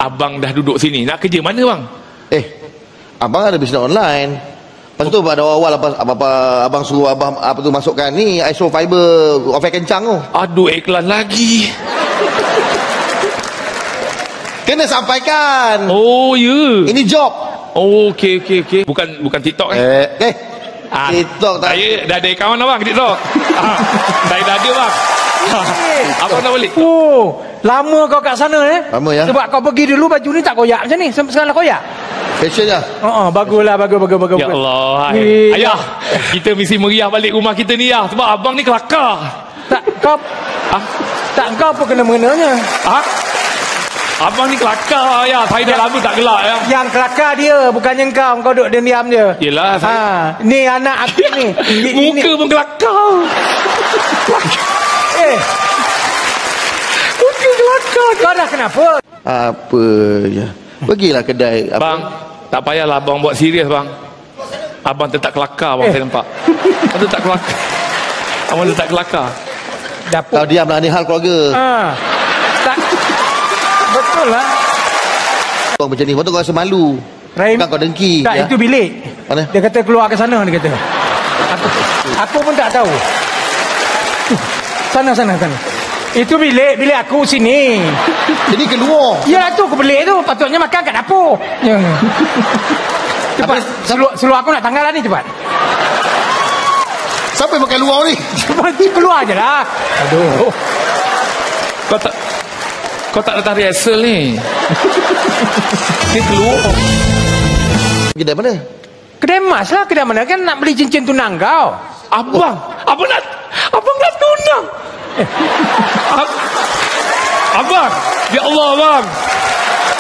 abang dah duduk sini, nak kerja mana bang? Abang ada bisnes online. Lepas tu pada awal apa abang suruh abang masukkan ni ISO fiber offer kencang tu. Aduh, iklan lagi. Kena sampaikan. Oh ya. Ini job. Oh, okey. Bukan TikTok kan? TikTok tak. Saya dah ada akaun dah bang, TikTok. Saya dah ada bang. Abang dah balik. Oh, lama kau kat sana Lama ya. Sebab kau pergi dulu baju ni tak koyak macam ni. Sekarang dah koyak. Fashion je. Baguslah, bagus. Ya Allah. Ayah, kita mesti meriah balik rumah kita ni ya. Sebab abang ni kelakar. Tak kau apa kena-mengenanya. Abang ni kelakar ya. Saya dah lama tak gelak ya. Yang kelakar dia, bukannya kau duduk diam je. Yelah saya. Ni anak aku ni. Muka pun kelakar. Muka kelakar. Kau dah kenapa? Apa je. Pergilah kedai. Bang, tak payahlah abang buat serius bang. Abang tetap kelakar bang, saya nampak. Abang tetap kelakar. Abang tetap kelakar. Kau diamlah, ni hal keluarga. Tak. Betul lah. Kau macam ni, lepas tu kau rasa malu. Rahim, kan kau dengki. Tak, itu bilik. Mana? Dia kata keluar ke sana, dia kata. Aku pun tak tahu. Sana. Itu bilik aku sini. Jadi keluar. Ya, tu ke bilik tu. Patutnya makan kat dapur. Ya. Cepat. Seluar aku nak tanggal lah ni, cepat. Siapa yang makan luar ni? Cepat, keluar je lah. Aduh. Kau tak datang rehearsal ni. Dia keluar. Kedai mana? Kedai emas lah. Kedai mana kan nak beli cincin tunang kau. Abang nak tunang. Abang, ya Allah bang.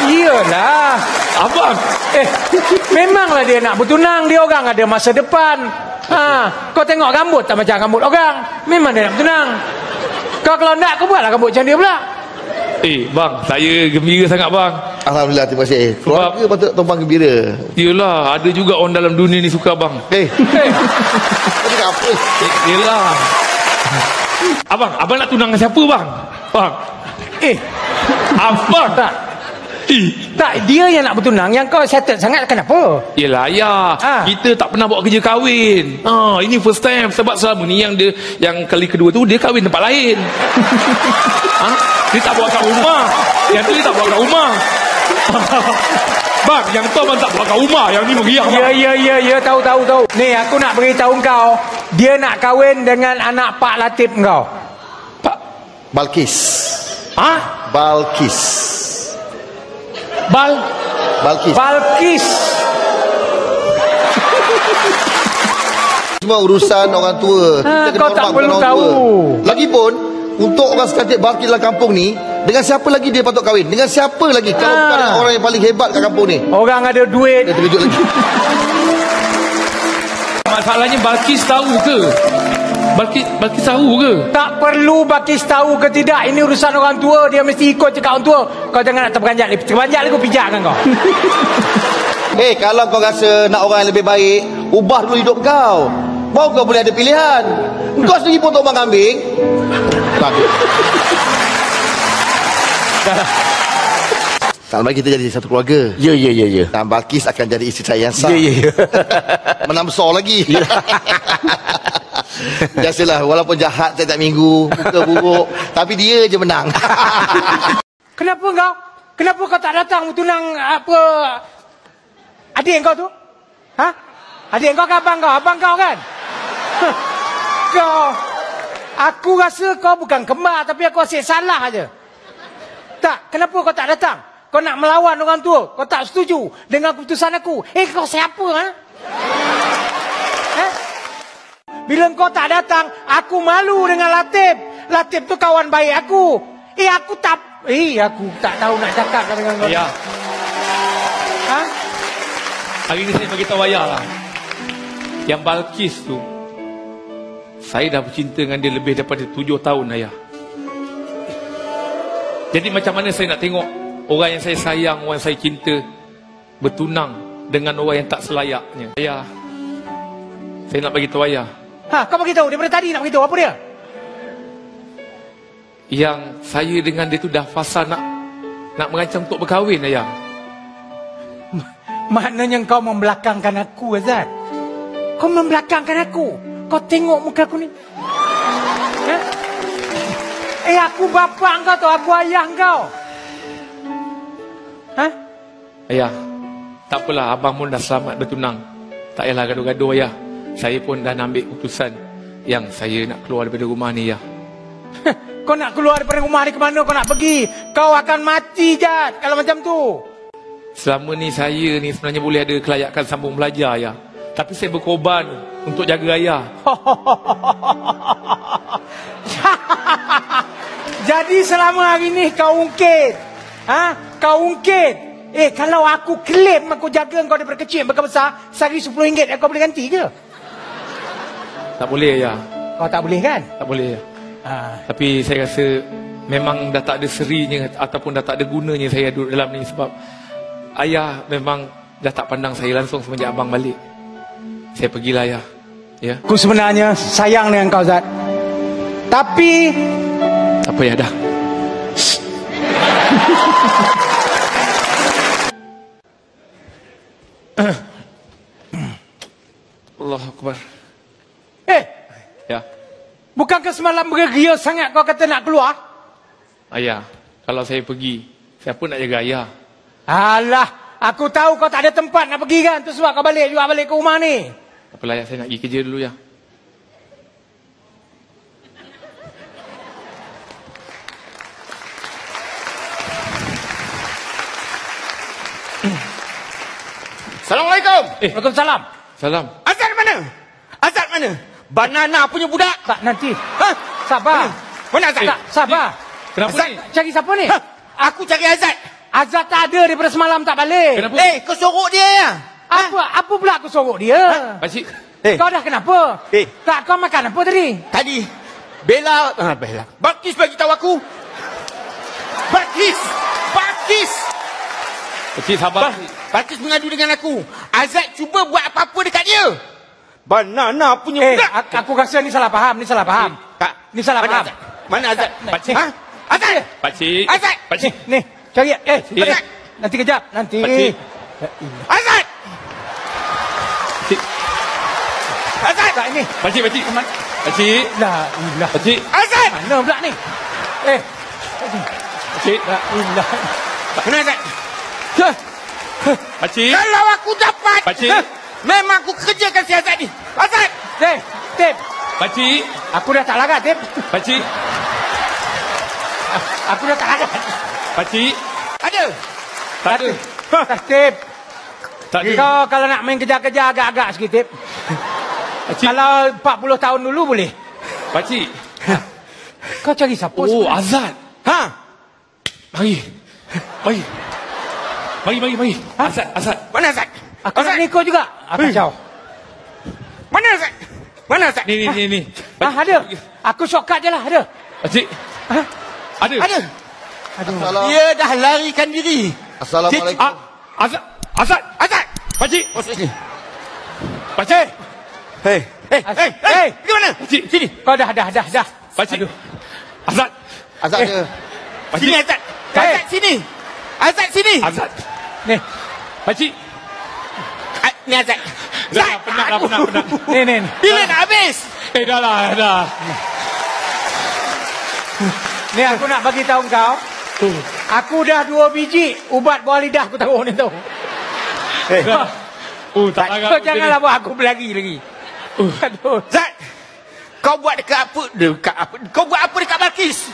Iyalah. Abang, memanglah dia nak bertunang. Dia orang ada masa depan. Kau tengok rambut tak macam rambut orang. Memang dia nak bertunang. Kau kalau nak, kau buatlah rambut macam dia pula. Bang, saya gembira sangat bang. Alhamdulillah, terima kasih. Keluarga patut tumpang gembira. Yelah, ada juga orang dalam dunia ni suka bang. Tadi apa? Yelah. Abang nak tunang dengan siapa bang? Bang. Abang. Tak, dia yang nak bertunang. Yang kau settle sangat, kenapa? Yelah ayah, kita tak pernah buat kerja kahwin. Ini first time. Sebab selama ni yang kali kedua tu dia kahwin tempat lain. Dia tak buat kat rumah. Yang tu dia tak buat kat rumah. Bang, yang tu abang tak buat kat rumah. Yang ni meriah. Ya, tahu. Ni aku nak beritahu kau, dia nak kahwin dengan anak Pak Latif kau. Balkis. Balkis. Semua urusan orang tua. Kau tak perlu tahu. Lagipun untuk orang secantik Balkis dalam kampung ni, dengan siapa lagi dia patut kahwin? Dengan siapa lagi? Kalau bukan dengan orang yang paling hebat kat kampung ni. Orang ada duit. Dia terkejut lagi. Masalahnya Balkis tahu ke? Balkis tahu ke? Tak perlu Balkis tahu ke tidak. Ini urusan orang tua. Dia mesti ikut cakap orang tua. Kau jangan nak terperanjat. Terperanjat lagi, aku pijakkan kau. Kalau kau rasa nak orang yang lebih baik, ubah dulu hidup kau. Baru kau boleh ada pilihan. Kau sendiri potong bang kambing. Tak lama kita jadi satu keluarga. Ya. Dan Balkis akan jadi isteri saya yang sah. Ya. Menang besar lagi. Biasalah, walaupun jahat setiap minggu, muka buruk, tapi dia je menang. Kenapa kau tak datang bertunang apa adik kau tu? Adik kau ke abang kau? Abang kau kan? Aku rasa kau bukan kembar, tapi aku asyik salah aja. Tak, kenapa kau tak datang? Kau nak melawan orang tua. Kau tak setuju dengan keputusan aku. Kau siapa? Bila kau tak datang, aku malu dengan Latif. Latif tu kawan baik aku. Aku tak tahu nak cakap dengan kau. Ya. Hari ni saya bagi tahu ayah lah. Yang Balkis tu, saya dah bercinta dengan dia lebih daripada 7 tahun ayah. Jadi macam mana saya nak tengok orang yang saya sayang, orang yang saya cinta bertunang dengan orang yang tak selayaknya. Ayah, saya nak bagi tahu ayah. Kau bagi tahu daripada tadi nak bagi tahu apa dia? Yang saya dengan dia tu dah fasa nak nak merancang untuk berkahwin, ayah. Maknanya kau membelakangkan aku, Azad. Kau membelakangkan aku. Kau tengok muka aku ni. Ha? Aku bapa kau tu, aku ayah kau. Ha? Ayah, tak apalah, abang pun dah selamat bertunang. Tak payahlah gaduh-gaduh, ayah. Saya pun dah ambil keputusan yang saya nak keluar daripada rumah ni, ayah. Kau nak keluar daripada rumah ni, ke mana kau nak pergi? Kau akan mati, Jad, kalau macam tu. Selama ni saya ni sebenarnya boleh ada kelayakan sambung belajar, ayah. Tapi saya berkorban untuk jaga ayah. Jadi selama hari ni kau ungkit. Ha? Kau ungkit. Kalau aku claim aku jaga kau daripada kecil sampai besar, sehari RM10 kau boleh ganti ke? Tak boleh, ayah. Kau tak boleh kan? Tak boleh, ayah. Tapi saya rasa memang dah tak ada serinya ataupun dah tak ada gunanya saya duduk dalam ni, sebab ayah memang dah tak pandang saya langsung semenjak abang balik. Saya pergilah, ayah. Ya. Aku sebenarnya sayang dengan kau, Zat. Tapi tak apa, ya dah. Allahu Akbar. Ya. Bukankah semalam bergeria sangat kau kata nak keluar? Ayah, kalau saya pergi, siapa nak jaga ayah? Alah, aku tahu kau tak ada tempat nak pergi kan. Tu sebab kau balik ke rumah ni. Tak apalah, ayah, saya nak pergi kerja dulu, ya. Assalamualaikum. Waalaikumsalam. Salam. Azad mana? Azad mana? Banana punya budak. Tak, nanti. Sabar. Mana Azad? Tak, sabar. Kenapa Azad, ni? cari siapa ni? Aku cari Azad. Azad tak ada daripada semalam tak balik. Kenapa? Kau sorok dia ya? Apa pula aku sorok dia? Pakcik. Kau dah kenapa? Tak, kau makan apa tadi? Tadi Bella. Bakis bagi tahu aku. Bakis. Pakcik, sabar. Bakis mengadu dengan aku. Azad cuba buat apa-apa dekat dia. Banana punya budak. Aku rasa ni salah faham. Ni salah faham. Tak. Ni salah faham. Mana Azad? Pakcik. Ha? Azad. Pakcik. Azad. Pakcik. Ni, cari. Azad. Nanti kejap. Nanti. Pakcik. Azad. Pakcik. Azad. Tak ini. Pakcik. Pakcik. La ilah. Pakcik. Azad. Mana pula ni? Pakcik. La ilah. Mana Azad? Pakcik. Kalau aku dapat, Pakcik. memang aku kerjakan si Azad ni. Azad. Tip. Pakcik. Aku dah tak larat, Tip. Pakcik. Aku dah tak larat. Pakcik. Ada. Tak ada. Tip. Tak ada. Kau kalau nak main kejar-kejar agak-agak sikit, Tip. Pakcik. Kalau 40 tahun dulu boleh. Pakcik. Kau cari siapa? Oh, Azad. Mari. Azad. Mana Azad? Aku nak ikut juga. Kacau. Mana Azad? Mana Azad? Ni. Ada. Aku shortcut je lah. Ada. Pakcik. Ada. Aduh. Dia dah larikan diri. Assalamualaikum. Azad. Pakcik. Pakcik. Hei. Pergi mana? Pakcik. Sini. Kau dah. Pakcik. Azad. Azad dia. Sini Azad. Azad sini. Azad sini. Azad. Ni. Pakcik. Ni Azad. Dah, penat. Ni. Bila nak habis? Dah. Ni aku nak bagi tahu kau. Aku dah 2 biji ubat buah lidah aku tahu ni tu. Tak larang. Kau janganlah buat aku berlari lagi. Aduh. Zat. Kau buat dekat apa? Kau buat apa dekat Balkis?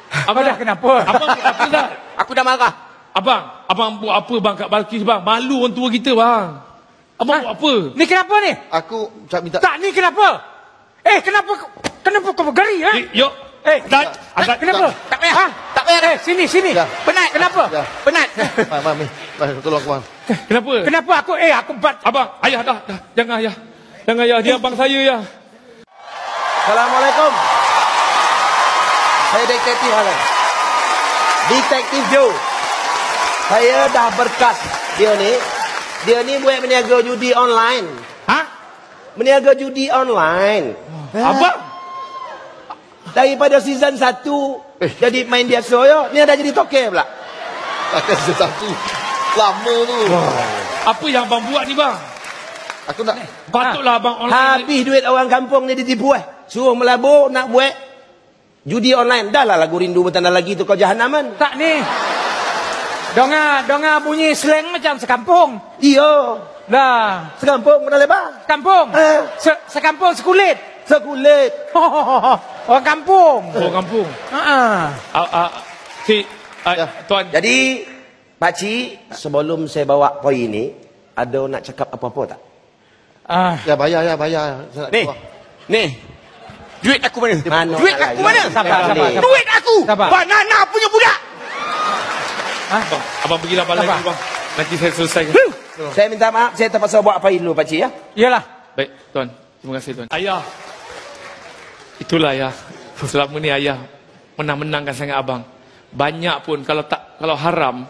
Apa dah kenapa? Abang buat apa, Zat? Aku dah marah. Abang buat apa bang kat Balkis, bang? Malu orang tua kita, bang. Abang buat apa? Ni kenapa ni? Aku minta. Tak, ni kenapa? Kenapa kau bergeri, ha? Yuk. Azad. Kenapa? Tak payah. Tak payah. Sini. Ya. Penat. Kenapa? Ya. Penat. Mami, tolong aku, Bang. Kenapa? Kenapa aku bat? Abang, ayah dah. Jangan ayah. Dia abang saya, ya. Assalamualaikum. Saya detektif Alan. Detektif Joe. Saya dah berkas dia ni. Dia ni buat meniaga judi online. Meniaga judi online. Abang. Daripada season 1 jadi main biasa ya. Ni dah jadi toke pula. Takkan satu. Lama tu. Apa yang abang buat ni bang? Aku nak. Patutlah abang online. Habis duit orang kampung ni ditipu Suruh melabur nak buat judi online. Dah lah lagu Rindu Bertanda Lagi tu kau jahanaman. Tak ni. Donga bunyi slang macam sekampung. Iya. Lah. Sekampung pernah lebar. Kampung. Sekampung sekulit. Sekulit. Orang kampung. Orang kampung. Tuan. Jadi pakcik, sebelum saya bawa poin ni, ada nak cakap apa-apa tak? Ya bayar. Saya nak Ni. keluar. Ni. Duit aku mana? Duit aku mana? Sabar. Duit aku. Banana punya budak. Abang pergilah balai dulu bang. Nanti saya selesaikan. Saya minta maaf, saya terpaksa bawa poin dulu pakcik ya. Iyalah. Baik, tuan. Terima kasih tuan. Ayah. Itulah ayah. Selama ni ayah menang-menangkan sangat abang. Banyak pun kalau haram,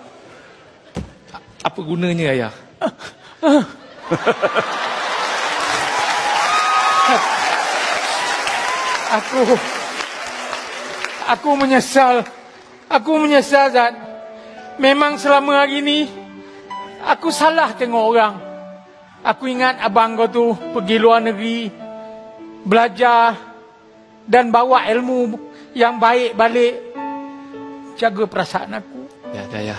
apa gunanya ayah? Aku menyesal. Aku menyesal, Zat. Memang selama hari ni aku salah tengok orang. Aku ingat abang kau tu pergi luar negeri, belajar dan bawa ilmu yang baik balik. Jaga perasaan aku. Ya, dah ya.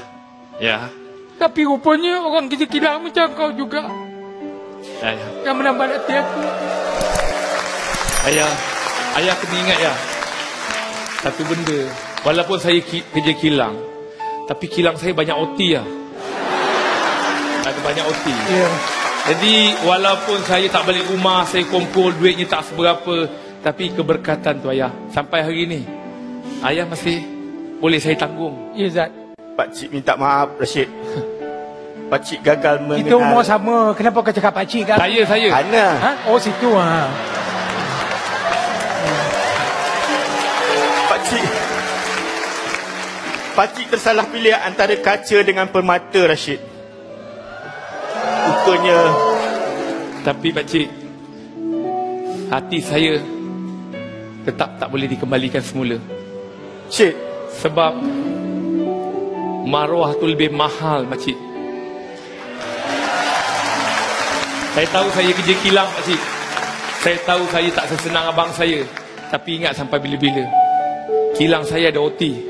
Ya. Tapi rupanya orang kerja kilang macam kau juga Ya, ya. yang menambah hati aku. Ayah kena ingat ya. Satu benda. Walaupun saya kerja kilang, tapi kilang saya banyak OT ya. Ada banyak OT. Ya. Jadi walaupun saya tak balik rumah, saya kumpul duitnya tak seberapa, tapi keberkatan tu ayah. Sampai hari ni, ayah masih boleh saya tanggung. Ya, Zat. Pakcik minta maaf Rashid. Pakcik gagal mengenal. Kita umur sama. Kenapa kau cakap pakcik kan? Saya. Ana. Ha? Oh, situ ha. Pakcik tersalah pilih antara kaca dengan permata Rashid. Rupanya. Tapi pakcik, hati saya tetap tak boleh dikembalikan semula. Syed, Sebab maruah tu lebih mahal pakcik. Saya tahu saya kerja kilang pakcik. Saya tahu saya tak sesenang abang saya. Tapi ingat sampai bila-bila, kilang saya ada OT.